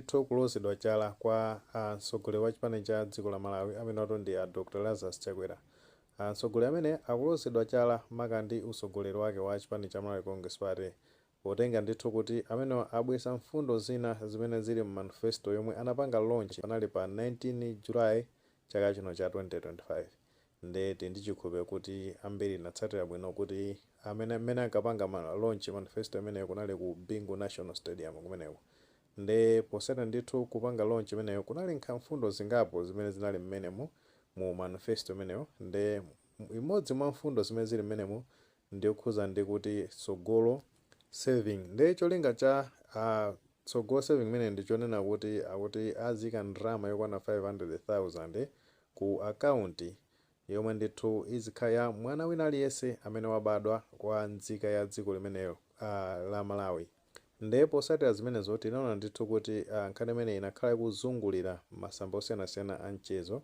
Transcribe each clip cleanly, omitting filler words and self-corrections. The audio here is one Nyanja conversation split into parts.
ndithu kulozedwa chala kwa mtsogoleri wa chipani cha dziko la Malawi amene ndi Dr. Lazarus Chakwera. Mtsogoleri amene akulozedwa chala maka ndi utsogoleri wake wa chipani cha Malawi Congress Party potenga ndithu kuti amene abwesa mfundo zina zimene zili mu manifesto yomwe anapanga launch panali pa 19 July chaka chino cha 2025. Ndeti ndichikhulupirira kuti ambiri natsatira bwino kuti amene ankapanga launch manifesto imene kunali ku Bingu National Stadium kumeneko. Nde poseta ndithu kupanga launch imeneyo kunali mfundo zingapo zimene zinali mmenemu mu manifesto imeneyo. Nde imodzi mwa mfundo zimene zili mmenemu ndiyokhuza ndi kuti tsogolo saving. Nde cholinga cha tsogolo saving imene ndichonena kuti azika ndrama yokwana 500,000 ku akaunti yomwe ndithu izikhala mwana wina aliyense amene wabadwa kwa nzika ya dziko limeneyo la Malawi. Ndipo posatira zimenezo tinaona ndithu kuti nkhani imene inakhala ikuzungulira masamba osiyanasiyana a mchezo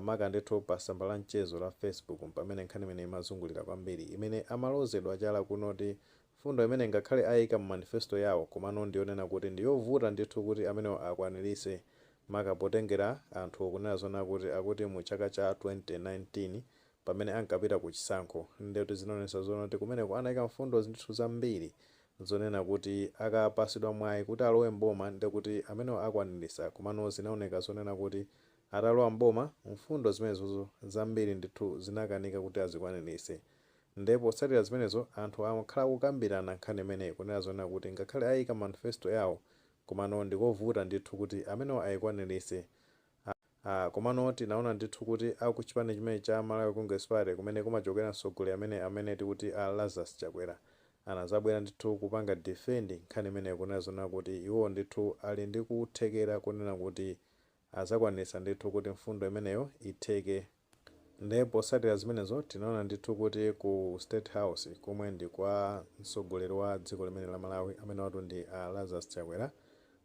maka ndithu pa samba la mchezo la Facebook pamene nkhani imene imazungulira kwambiri imene amalozedwa chala kunoti fundo imene ngakhale ayika mu manifesto yawo komano ndionena kuti ndiyovuta ndithu kuti amene akwanirise maka potengera anthu okunena zona kuti akuti mu chaka cha 2019 pamene ankapita ku chisankho. Ndeti zinaonesa zona kuti kumeneko anayika mfundo ndithu zambiri zonena kuti akapasidwa mwayi kuti alowe mboma ndekuti amene akwanirisa komano zinaoneka zonena kuti atalowa mboma mfundo zimenezo zambiri ndithu zinakanika kuti azikwanirise. Ndipo posatira zimenezo anthu amakhala kukambirana nkhani imeneyi kunena zonena kuti ngakhale ayika manifesto yawo komano ndikovuta ndithu kuti amene ayikwanirise. Komano tinaona ndithu kuti akuchipani chimene cha Malawi Congress Party kumene kumachokera mtsogoleri amene tikuti Lazarus Chakwera anazabwera ndithu kupanga defend nkhani imene kunena zona kuti iwo ndithu ali ndi kuthekera kunena kuti azakwanisa ndithu kuti mfundo imeneyo itheke. Ndipo posatira zimenezo tinaona ndithu kuti ku State House komwe ndi kwa mtsogoleri wa dziko limene la Malawi amene ndi Lazarus Chakwera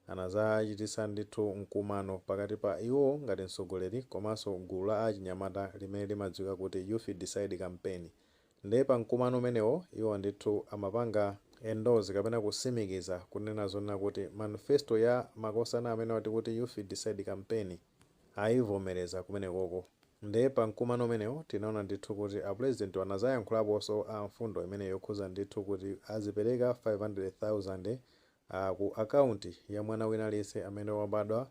anazachitisa ndithu mkumano pakati pa iwo ngati mtsogoleri komanso gulu la achinyamata limene limadziwika kuti Youth Decide Campaign. Nde pa mkumano umenewo iwo ndithu amapanga endorse kapena kusimikiza kunena zona kuti manifesto ya makosana amene wati kuti Youth Decide Campaign ayivomereza kumenekoko. Nde pa mkumano umenewo tinaona ndithu kuti president anazayankhulaponso mfundo imene yokhuza ndithu kuti azipereka 500,000 ku akaunti ya mwana wina aliyense amene wabadwa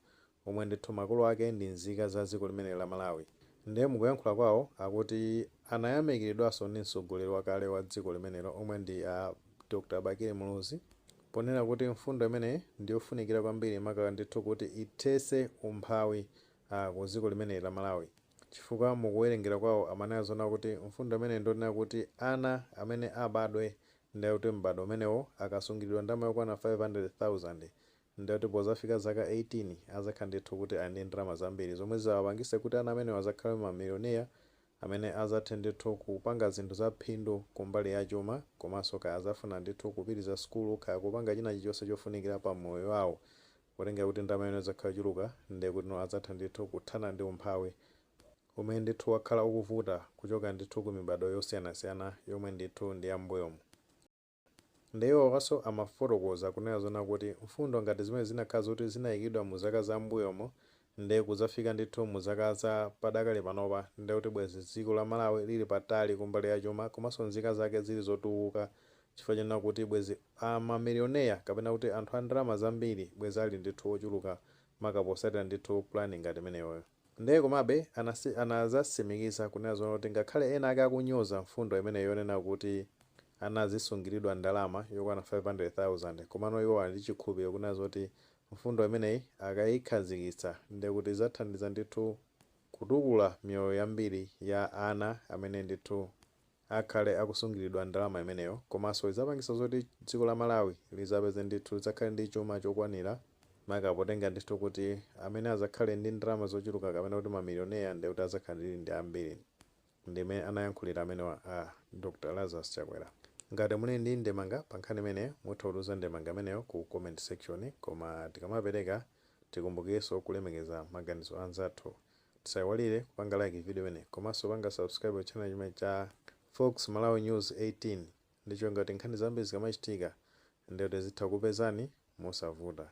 omwe ndithu makolo ake ndi nzika za dziko limene la Malawi. Nde mukuyankhula kwawo akuti anayamikiridwanso ndi mtsogoleri wakale wa dziko limenelo omwe ndi Dr. Bakili Mulizi ponena kuti mfundo imene ndiyofunikira kwambiri maka ndithu kuti ithese umphawi ku dziko limene la Malawi. Chifukwa mukuwerengera kwawo amanena zona kuti mfundo imene ndionena kuti ana amene abadwe ndikuti mbadwo umenewo akasungiridwa ndalama yokwana 500,000 ndikuti pozafika zaka 18 azakhala ndithu kuti ali ndi ndalama zambiri zomwe zawapangise kuti ana amene azakhala mamilioneya amene azathe ndithu kupanga zinthu za phindu kumbali ya chuma komanso kaya azafuna ndithu kupitiriza skulu kaya kupanga china chilichonse chofunikira pa moyo wawo potengera kuti ndalama imene izakhala chuluka ndikuti azatha ndithu kuthana ndi umphawi umene ndithu wakhala ukuvuta kuchoka ndithu ku mibado yosiyanasiyana yomwe ndithu ndi yambuyomu. Ndeyo kaso amafotokoza kunena zona kuti mfundo ngati zimene zinakhala zoti zinayikidwa mu zaka za mbuyomo nde kuzafika ndithu mu zaka za padakali panopa ndekuti bwezi dziko la Malawi lili patali kumbali ya chuma komanso nzika zake zili zotukuka chifukwa chonena kuti bwezi mamilioneya kapena kuti anthu a ndalama zambiri bwezi ali ndithu ochuluka maka posatira ndithu planning ngati imeneyo. Nde komabe anazasimikiza kunena zona kuti ngakhale ena ake akunyoza mfundo imene yonena kuti anazisungiridwa ndalama yokwana 500,000 komano iwo ali ndi chikhulupiriro kunena zoti mfundo imeneyi akayikhazikitsa ndekuti izathandiza ndithu kutukula miyoyo yambiri ya ana amene ndithu akhale akusungiridwa ndalama imeneyo komanso izapangisa zoti dziko la Malawi lizapeze ndithu lizakhale ndi chuma chokwanira maka potenga ndithu kuti amene azakhale ndi ndalama zochuluka kapena kuti mamilioneya ndekuti azakhale ndi ambiri. Ndime anayankhulira amene Dr. Lazarus Chakwera. Ngati muli ndi ndemanga pa nkhani imene mutha kutumiza ndemanga imeneyo ku comment section koma tikamapereka tikumbukirenso kulemekeza maganizo anzathu. Tisayiwalire kupanga like video imene komanso panga subscribe channel chimene cha Fox Malawi News 18 ndicho ngati nkhani zambiri zikamachitika ndikuti zitha kupezani mosavuta.